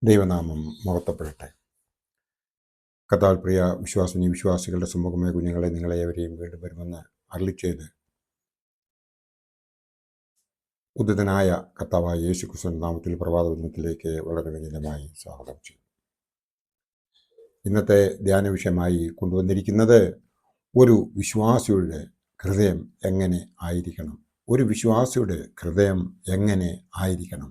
ദൈവനാമം മഹത്വപ്പെടട്ടെ. കർത്താവിൽ പ്രിയ വിശ്വാസിനി വിശ്വാസികളുടെ സമൂഹമായ കുഞ്ഞുങ്ങളെ, നിങ്ങളെ എവരെയും വീണ്ടും വരുമെന്ന് അരുളിച്ചെയ്ത് ഉദിതനായ കർത്താവായ യേശു ക്രിസ്തുവിന്റെ നാമത്തിൽ പ്രഭാതവചനത്തിലേക്ക് വളരെ വിനീതമായി സ്വാഗതം ചെയ്യും. ഇന്നത്തെ ധ്യാന വിഷയമായി കൊണ്ടുവന്നിരിക്കുന്നത് ഒരു വിശ്വാസിയുടെ ഹൃദയം എങ്ങനെ ആയിരിക്കണം. ഒരു വിശ്വാസിയുടെ ഹൃദയം എങ്ങനെ ആയിരിക്കണം.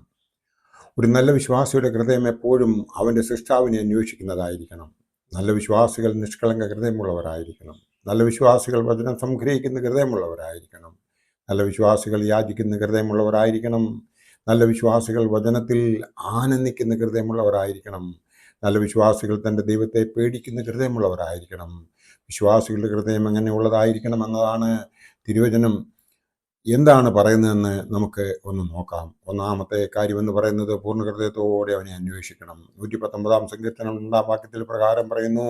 ഒരു നല്ല വിശ്വാസിയുടെ ഹൃദയം എപ്പോഴും അവൻ്റെ സൃഷ്ടാവിനെ അന്വേഷിക്കുന്നതായിരിക്കണം. നല്ല വിശ്വാസികൾ നിഷ്കളങ്ക ഹൃദയമുള്ളവരായിരിക്കണം. നല്ല വിശ്വാസികൾ വചനം സംഗ്രഹിക്കുന്ന ഹൃദയമുള്ളവരായിരിക്കണം. നല്ല വിശ്വാസികൾ യാചിക്കുന്ന ഹൃദയമുള്ളവരായിരിക്കണം. നല്ല വിശ്വാസികൾ വചനത്തിൽ ആനന്ദിക്കുന്ന ഹൃദയമുള്ളവരായിരിക്കണം. നല്ല വിശ്വാസികൾ തൻ്റെ ദൈവത്തെ പേടിക്കുന്ന ഹൃദയമുള്ളവരായിരിക്കണം. വിശ്വാസികളുടെ ഹൃദയം എങ്ങനെയുള്ളതായിരിക്കണം എന്നതാണ് തിരുവചനം എന്താണ് പറയുന്നതെന്ന് നമുക്ക് ഒന്ന് നോക്കാം. ഒന്നാമത്തെ കാര്യമെന്ന് പറയുന്നത് പൂർണ്ണ ഹൃദയത്തോടെ അവനെ അന്വേഷിക്കണം. 119 സങ്കീർത്തനം 2 വാക്യത്തിൽ പ്രകാരം പറയുന്നു,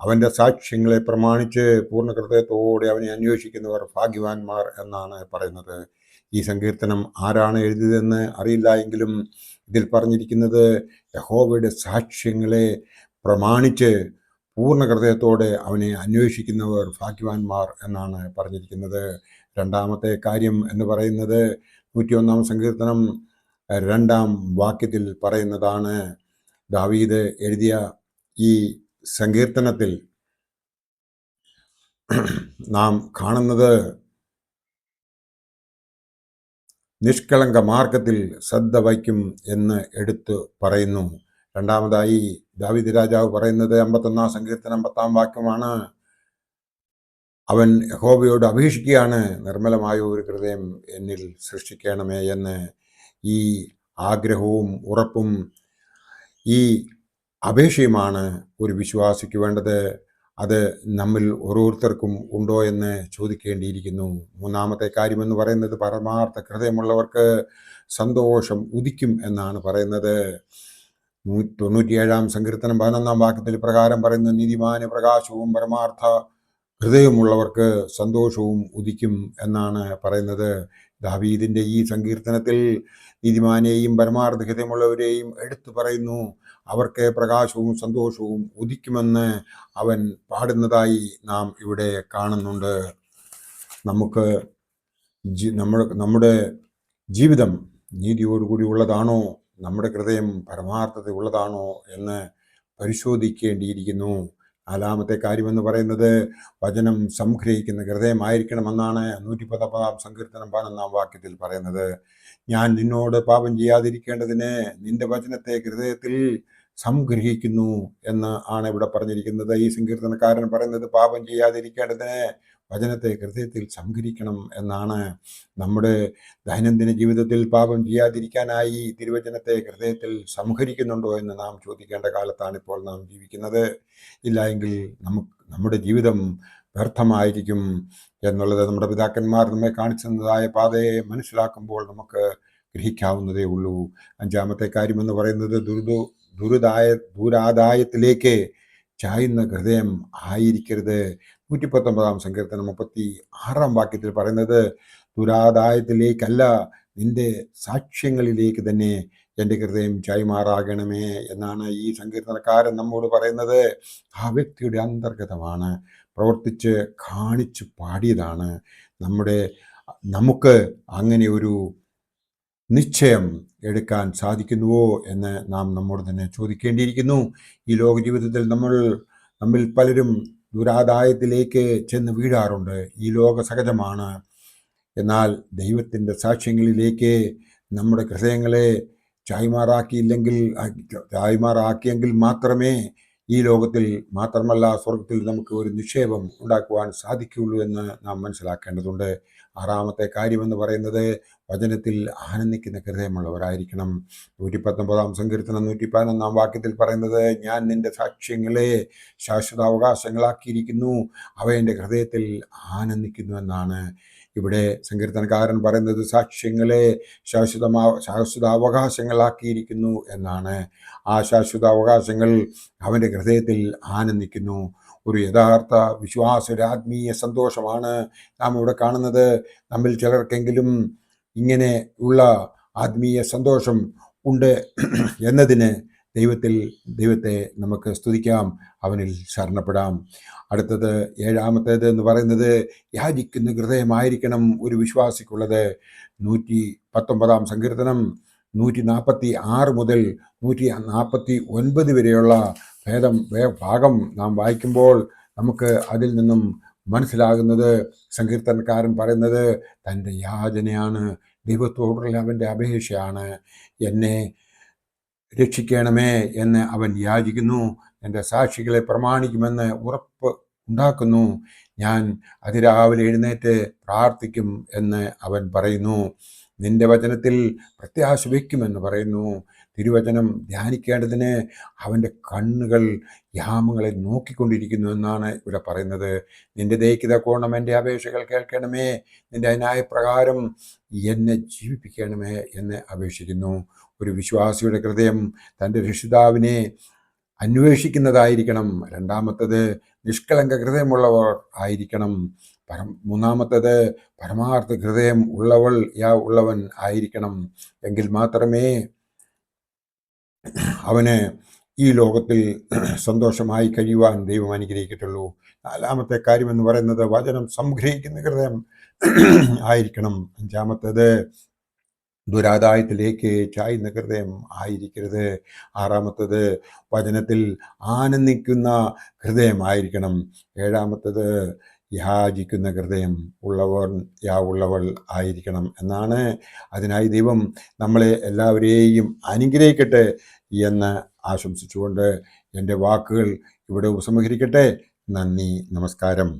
അവൻ്റെ സാക്ഷ്യങ്ങളെ പ്രമാണിച്ച് പൂർണ്ണ ഹൃദയത്തോടെ അവനെ അന്വേഷിക്കുന്നവർ ഭാഗ്യവാന്മാർ എന്നാണ് പറയുന്നത്. ഈ സങ്കീർത്തനം ആരാണ് എഴുതിയതെന്ന് അറിയില്ല എങ്കിലും ഇതിൽ പറഞ്ഞിരിക്കുന്നത് യഹോവയുടെ സാക്ഷ്യങ്ങളെ പ്രമാണിച്ച് പൂർണ്ണ ഹൃദയത്തോടെ അവനെ അന്വേഷിക്കുന്നവർ ഭാഗ്യവാന്മാർ എന്നാണ് പറഞ്ഞിരിക്കുന്നത്. രണ്ടാമത്തെ കാര്യം എന്ന് പറയുന്നത് 101 സങ്കീർത്തനം 2 വാക്യത്തിൽ പറയുന്നതാണ്. ദാവീദ് എഴുതിയ ഈ സങ്കീർത്തനത്തിൽ നാം കാണുന്നത് നിഷ്കളങ്ക മാർഗത്തിൽ ശ്രദ്ധ വയ്ക്കും എന്ന് എടുത്തു പറയുന്നു. രണ്ടാമതായി ദാവീദ് രാജാവ് പറയുന്നത് 51 സങ്കീർത്തനം 10 വാക്യമാണ്. അവൻ യഹോവയോട് അപേക്ഷിക്കുകയാണ്, നിർമ്മലമായ ഒരു ഹൃദയം എന്നിൽ സൃഷ്ടിക്കണമേ എന്ന്. ഈ ആഗ്രഹവും ഉറപ്പും ഈ അപേക്ഷയുമാണ് ഒരു വിശ്വാസിക്ക് വേണ്ടത്. അത് നമ്മിൽ ഓരോരുത്തർക്കും ഉണ്ടോ എന്ന് ചോദിക്കേണ്ടിയിരിക്കുന്നു. മൂന്നാമത്തെ കാര്യമെന്ന് പറയുന്നത് പരമാർത്ഥ ഹൃദയമുള്ളവർക്ക് സന്തോഷം ഉദിക്കും എന്നാണ് പറയുന്നത്. 97 സങ്കീർത്തനം 11 വാക്യത്തിൽ പ്രകാരം പറയുന്ന, നീതിമാന് പ്രകാശവും പരമാർത്ഥ ഹൃദയമുള്ളവർക്ക് സന്തോഷവും ഉദിക്കും എന്നാണ് പറയുന്നത്. ദാവീദിൻ്റെ ഈ സങ്കീർത്തനത്തിൽ നീതിമാനെയും പരമാർത്ഥ ഹൃദയമുള്ളവരെയും എടുത്തു പറയുന്നു. അവർക്ക് പ്രകാശവും സന്തോഷവും ഉദിക്കുമെന്ന് അവൻ പാടുന്നതായി നാം ഇവിടെ കാണുന്നുണ്ട്. നമുക്ക് നമ്മുടെ ജീവിതം നീതിയോടുകൂടി ഉള്ളതാണോ, നമ്മുടെ ഹൃദയം പരമാർത്ഥത ഉള്ളതാണോ എന്ന് പരിശോധിക്കേണ്ടിയിരിക്കുന്നു. നാലാമത്തെ കാര്യമെന്ന് പറയുന്നത് വചനം സംഗ്രഹിക്കുന്ന ഹൃദയമായിരിക്കണമെന്നാണ് 119 സങ്കീർത്തനം 11 വാക്യത്തിൽ പറയുന്നത്. ഞാൻ നിന്നോട് പാപം ചെയ്യാതിരിക്കേണ്ടതിന് നിന്റെ വചനത്തെ ഹൃദയത്തിൽ സംഗ്രഹിക്കുന്നു എന്ന് ആണ് ഇവിടെ പറഞ്ഞിരിക്കുന്നത്. ഈ സങ്കീർത്തനക്കാരൻ പറയുന്നത് പാപം ചെയ്യാതിരിക്കേണ്ടതിന് വചനത്തെ ഹൃദയത്തിൽ സംഗ്രഹിക്കണം എന്നാണ്. നമ്മുടെ ദൈനംദിന ജീവിതത്തിൽ പാപം ചെയ്യാതിരിക്കാനായി തിരുവചനത്തെ ഹൃദയത്തിൽ സംഹരിക്കുന്നുണ്ടോ എന്ന് നാം ചോദിക്കേണ്ട കാലത്താണ് ഇപ്പോൾ നാം ജീവിക്കുന്നത്. ഇല്ല എങ്കിൽ നമ്മുടെ ജീവിതം വ്യർത്ഥമായിരിക്കും എന്നുള്ളത് നമ്മുടെ പിതാക്കന്മാർ നമ്മെ കാണിച്ചു തന്നതായ പാതയെ മനസ്സിലാക്കുമ്പോൾ നമുക്ക് ഗ്രഹിക്കാവുന്നതേ ഉള്ളൂ. അഞ്ചാമത്തെ കാര്യമെന്ന് പറയുന്നത് ദുരാദായത്തിലേക്ക് ചായുന്ന ഹൃദയം ആയിരിക്കരുത്. 119 സങ്കീർത്തനം 36 വാക്യത്തിൽ പറയുന്നത്, ദുരാദായത്തിലേക്കല്ല നിന്റെ സാക്ഷ്യങ്ങളിലേക്ക് തന്നെ എൻ്റെ ഹൃദയം ചായ്മാറാകണമേ എന്നാണ് ഈ സങ്കീർത്തനക്കാരൻ നമ്മോട് പറയുന്നത്. ആ വ്യക്തിയുടെ അന്തർഗതമാണ്, പ്രവർത്തിച്ച് കാണിച്ച് പാടിയതാണ്. നമുക്ക് അങ്ങനെ ഒരു നിശ്ചയം എടുക്കാൻ സാധിക്കുന്നുവോ എന്ന് നാം നമ്മോട് തന്നെ ചോദിക്കേണ്ടിയിരിക്കുന്നു. ഈ ലോക ജീവിതത്തിൽ നമ്മിൽ പലരും ദുരാദായത്തിലേക്ക് ചെന്ന് വീഴാറുണ്ട്. ഈ ലോക സഹജമാണ്. എന്നാൽ ദൈവത്തിൻ്റെ സാക്ഷ്യങ്ങളിലേക്ക് നമ്മുടെ ഹൃദയങ്ങളെ ചായ്മാറാക്കിയെങ്കിൽ മാത്രമേ ഈ ലോകത്തിൽ മാത്രമല്ല സ്വർഗത്തിൽ നമുക്ക് ഒരു നിക്ഷേപം ഉണ്ടാക്കുവാൻ സാധിക്കുകയുള്ളൂ എന്ന് നാം മനസ്സിലാക്കേണ്ടതുണ്ട്. ആറാമത്തെ കാര്യമെന്ന് പറയുന്നത് വചനത്തിൽ ആനന്ദിക്കുന്ന ഹൃദയമുള്ളവരായിരിക്കണം. 119 സങ്കീർത്തനം 111 വാക്യത്തിൽ പറയുന്നത്, ഞാൻ നിന്റെ സാക്ഷ്യങ്ങളെ ശാശ്വതാവകാശങ്ങളാക്കിയിരിക്കുന്നു, അവ എൻ്റെ ഹൃദയത്തിൽ ആനന്ദിക്കുന്നു എന്നാണ്. ഇവിടെ സങ്കീർത്തനക്കാരൻ പറയുന്നത് സാക്ഷ്യങ്ങളെ ശാശ്വതാവകാശങ്ങളാക്കിയിരിക്കുന്നു എന്നാണ്. ആ ശാശ്വതാവകാശങ്ങൾ അവൻ്റെ ഹൃദയത്തിൽ ആനന്ദിക്കുന്നു. ഒരു യഥാർത്ഥ വിശ്വാസ ആത്മീയ സന്തോഷമാണ് നാം ഇവിടെ കാണുന്നത്. നമ്മിൽ ചിലർക്കെങ്കിലും ഇങ്ങനെ ഉള്ള ആത്മീയ സന്തോഷം ഉണ്ട് എന്നതിന് ദൈവത്തെ നമുക്ക് സ്തുതിക്കാം, അവനിൽ ശരണപ്പെടാം. അടുത്തത് ഏഴാമത്തേത് എന്ന് പറയുന്നത് യാചിക്കുന്ന ഹൃദയമായിരിക്കണം ഒരു വിശ്വാസിക്കുള്ളത്. 119 സങ്കീർത്തനം 146 മുതൽ 149 വരെയുള്ള ഭാഗം നാം വായിക്കുമ്പോൾ നമുക്ക് അതിൽ നിന്നും മനസ്സിലാകുന്നത്, സങ്കീർത്തനക്കാരൻ പറയുന്നത് തൻ്റെ യാചനയാണ്, ദൈവത്തോടുള്ള അവൻ്റെ അപേക്ഷയാണ്. എന്നെ രക്ഷിക്കണമേ എന്ന് അവൻ യാചിക്കുന്നു. എൻ്റെ സാക്ഷികളെ പ്രമാണിക്കുമെന്ന് ഉറപ്പ് ഉണ്ടാക്കുന്നു. ഞാൻ അതിരാവിലെ എഴുന്നേറ്റ് പ്രാർത്ഥിക്കും എന്ന് അവൻ പറയുന്നു. നിന്റെ വചനത്തിൽ പ്രത്യാശ വയ്ക്കുമെന്ന് പറയുന്നു. തിരുവചനം ധ്യാനിക്കേണ്ടതിന് അവൻ്റെ കണ്ണുകൾ യാമങ്ങളെ നോക്കിക്കൊണ്ടിരിക്കുന്നു എന്നാണ് ഇവിടെ പറയുന്നത്. നിന്റെ ദയയ്ക്ക് കോണം എൻ്റെ അപേക്ഷകൾ കേൾക്കണമേ, നിന്റെ ന്യായപ്രകാരം എന്നെ ജീവിപ്പിക്കണമേ എന്ന് അപേക്ഷിക്കുന്നു. ഒരു വിശ്വാസിയുടെ ഹൃദയം തൻ്റെ രക്ഷിതാവിനെ അന്വേഷിക്കുന്നതായിരിക്കണം. രണ്ടാമത്തത് നിഷ്കളങ്ക ഹൃദയമുള്ളവർ ആയിരിക്കണം. മൂന്നാമത്തത് പരമാർത്ഥ ഹൃദയം ഉള്ളവൻ ആയിരിക്കണം. എങ്കിൽ മാത്രമേ അവന് ഈ ലോകത്തിൽ സന്തോഷമായി കഴിയുവാൻ ദൈവം അനുഗ്രഹിക്കട്ടുള്ളൂ. നാലാമത്തെ കാര്യം എന്ന് പറയുന്നത് വചനം സംഗ്രഹിക്കുന്ന ഹൃദയം ആയിരിക്കണം. അഞ്ചാമത്തേത് ദുരാദായത്തിലേക്ക് ചായുന്ന ഹൃദയം ആയിരിക്കരുത്. ആറാമത്തത് വചനത്തിൽ ആനന്ദിക്കുന്ന ഹൃദയമായിരിക്കണം. ഏഴാമത്തത് യാചിക്കുന്ന ഹൃദയം ഉള്ളവൾ ആയിരിക്കണം എന്നാണ്. അതിനായി ദൈവം നമ്മളെ എല്ലാവരെയും അനുഗ്രഹിക്കട്ടെ എന്ന് ആശംസിച്ചുകൊണ്ട് എൻ്റെ വാക്കുകൾ ഇവിടെ ഉപസംഹരിക്കട്ടെ. നന്ദി, നമസ്കാരം.